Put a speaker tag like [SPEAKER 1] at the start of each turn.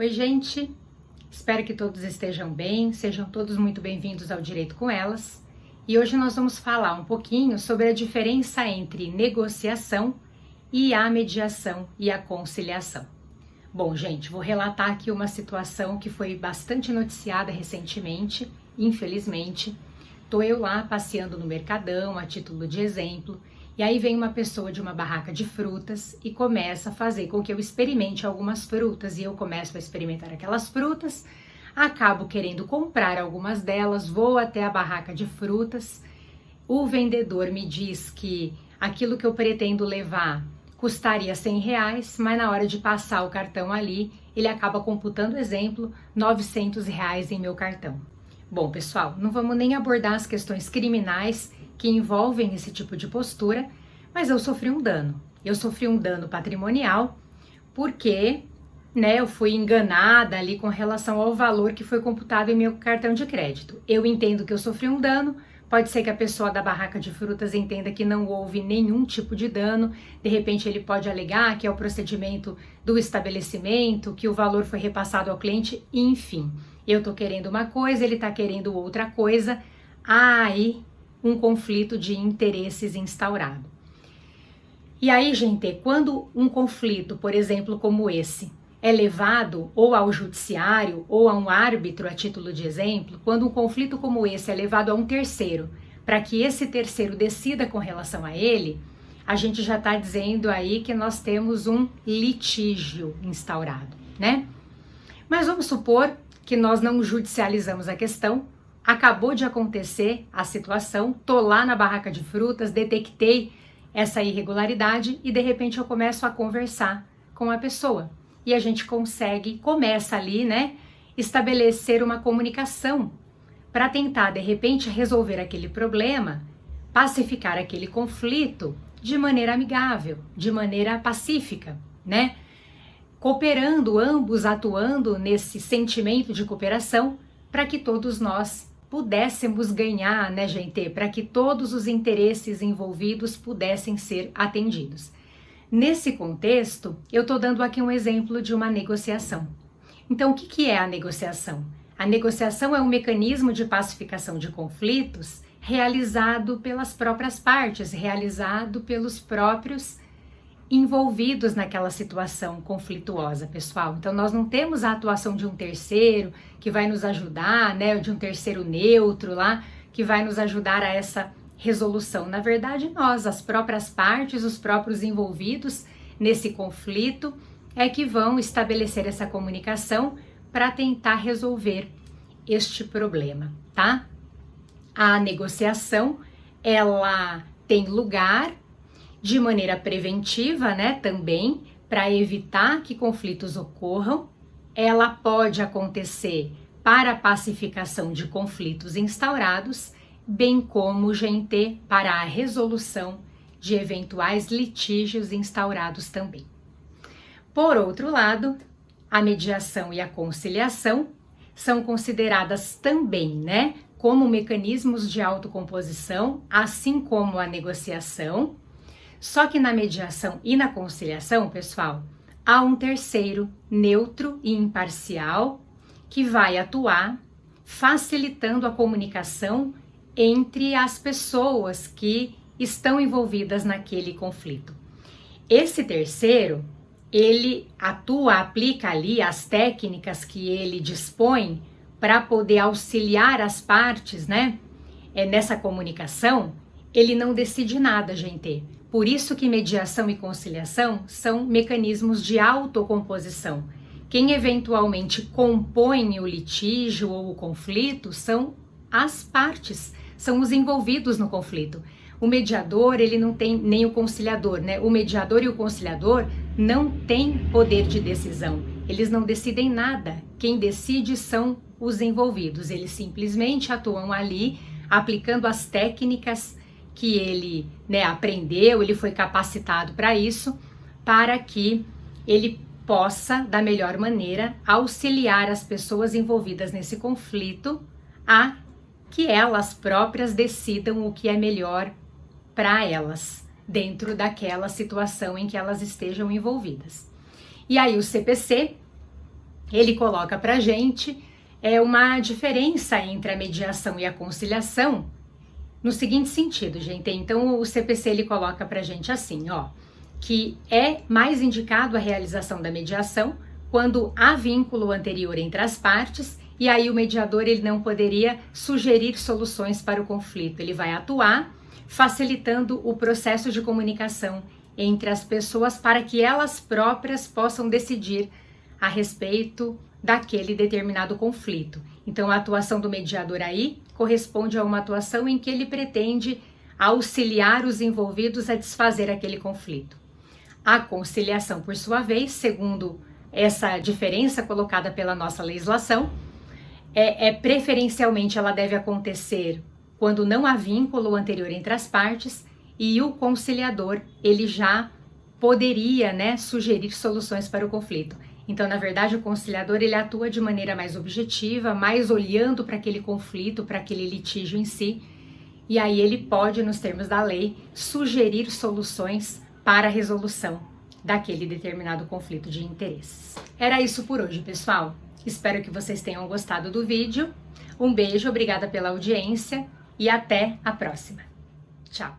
[SPEAKER 1] Oi, gente! Espero que todos estejam bem, sejam todos muito bem-vindos ao Direito com Elas. E hoje nós vamos falar um pouquinho sobre a diferença entre negociação e a mediação e a conciliação. Bom, gente, vou relatar aqui uma situação que foi bastante noticiada recentemente, infelizmente. Tô eu lá passeando no Mercadão, a título de exemplo, e aí vem uma pessoa de uma barraca de frutas e começa a fazer com que eu experimente algumas frutas, e eu começo a experimentar aquelas frutas, acabo querendo comprar algumas delas, vou até a barraca de frutas, o vendedor me diz que aquilo que eu pretendo levar custaria R$100, mas na hora de passar o cartão ali, ele acaba computando, exemplo, R$900 em meu cartão. Bom, pessoal, não vamos nem abordar as questões criminais que envolvem esse tipo de postura, mas eu sofri um dano. Eu sofri um dano patrimonial porque, eu fui enganada ali com relação ao valor que foi computado em meu cartão de crédito. Eu entendo que eu sofri um dano, pode ser que a pessoa da barraca de frutas entenda que não houve nenhum tipo de dano, de repente ele pode alegar que é o procedimento do estabelecimento, que o valor foi repassado ao cliente, enfim. Eu tô querendo uma coisa, ele tá querendo outra coisa, aí um conflito de interesses instaurado. E aí, gente, quando um conflito, por exemplo, como esse, é levado ou ao judiciário ou a um árbitro, a título de exemplo, quando um conflito como esse é levado a um terceiro, para que esse terceiro decida com relação a ele, a gente já está dizendo aí que nós temos um litígio instaurado, né? Mas vamos supor que nós não judicializamos a questão, acabou de acontecer a situação, tô lá na barraca de frutas, detectei essa irregularidade e de repente eu começo a conversar com a pessoa. E a gente começa ali, estabelecer uma comunicação para tentar de repente resolver aquele problema, pacificar aquele conflito de maneira amigável, de maneira pacífica, Cooperando, ambos atuando nesse sentimento de cooperação para que todos nós pudéssemos ganhar, gente? Para que todos os interesses envolvidos pudessem ser atendidos. Nesse contexto, eu estou dando aqui um exemplo de uma negociação. Então, o que é a negociação? A negociação é um mecanismo de pacificação de conflitos realizado pelas próprias partes, realizado pelos próprios envolvidos naquela situação conflituosa, pessoal. Então, nós não temos a atuação de um terceiro que vai nos ajudar, ou de um terceiro neutro lá, que vai nos ajudar a essa resolução. Na verdade, nós, as próprias partes, os próprios envolvidos nesse conflito, é que vão estabelecer essa comunicação para tentar resolver este problema, tá? A negociação, ela tem lugar de maneira preventiva, também, para evitar que conflitos ocorram. Ela pode acontecer para a pacificação de conflitos instaurados, bem como, gente, para a resolução de eventuais litígios instaurados também. Por outro lado, a mediação e a conciliação são consideradas também, como mecanismos de autocomposição, assim como a negociação. Só que na mediação e na conciliação, pessoal, há um terceiro neutro e imparcial que vai atuar facilitando a comunicação entre as pessoas que estão envolvidas naquele conflito. Esse terceiro, ele aplica ali as técnicas que ele dispõe para poder auxiliar as partes, nessa comunicação. Ele não decide nada, gente. Por isso que mediação e conciliação são mecanismos de autocomposição. Quem eventualmente compõe o litígio ou o conflito são as partes, são os envolvidos no conflito. O mediador, ele não tem, nem o conciliador, O mediador e o conciliador não têm poder de decisão. Eles não decidem nada. Quem decide são os envolvidos. Eles simplesmente atuam ali, aplicando as técnicas que ele aprendeu, ele foi capacitado para isso, para que ele possa, da melhor maneira, auxiliar as pessoas envolvidas nesse conflito a que elas próprias decidam o que é melhor para elas, dentro daquela situação em que elas estejam envolvidas. E aí o CPC, ele coloca para a gente uma diferença entre a mediação e a conciliação no seguinte sentido, gente. Então o CPC ele coloca para a gente assim, ó, que é mais indicado a realização da mediação quando há vínculo anterior entre as partes, e aí o mediador ele não poderia sugerir soluções para o conflito, ele vai atuar facilitando o processo de comunicação entre as pessoas para que elas próprias possam decidir a respeito daquele determinado conflito. Então a atuação do mediador aí corresponde a uma atuação em que ele pretende auxiliar os envolvidos a desfazer aquele conflito. A conciliação, por sua vez, segundo essa diferença colocada pela nossa legislação, preferencialmente ela deve acontecer quando não há vínculo anterior entre as partes e o conciliador ele já poderia, sugerir soluções para o conflito. Então, na verdade, o conciliador ele atua de maneira mais objetiva, mais olhando para aquele conflito, para aquele litígio em si, e aí ele pode, nos termos da lei, sugerir soluções para a resolução daquele determinado conflito de interesses. Era isso por hoje, pessoal. Espero que vocês tenham gostado do vídeo. Um beijo, obrigada pela audiência e até a próxima. Tchau!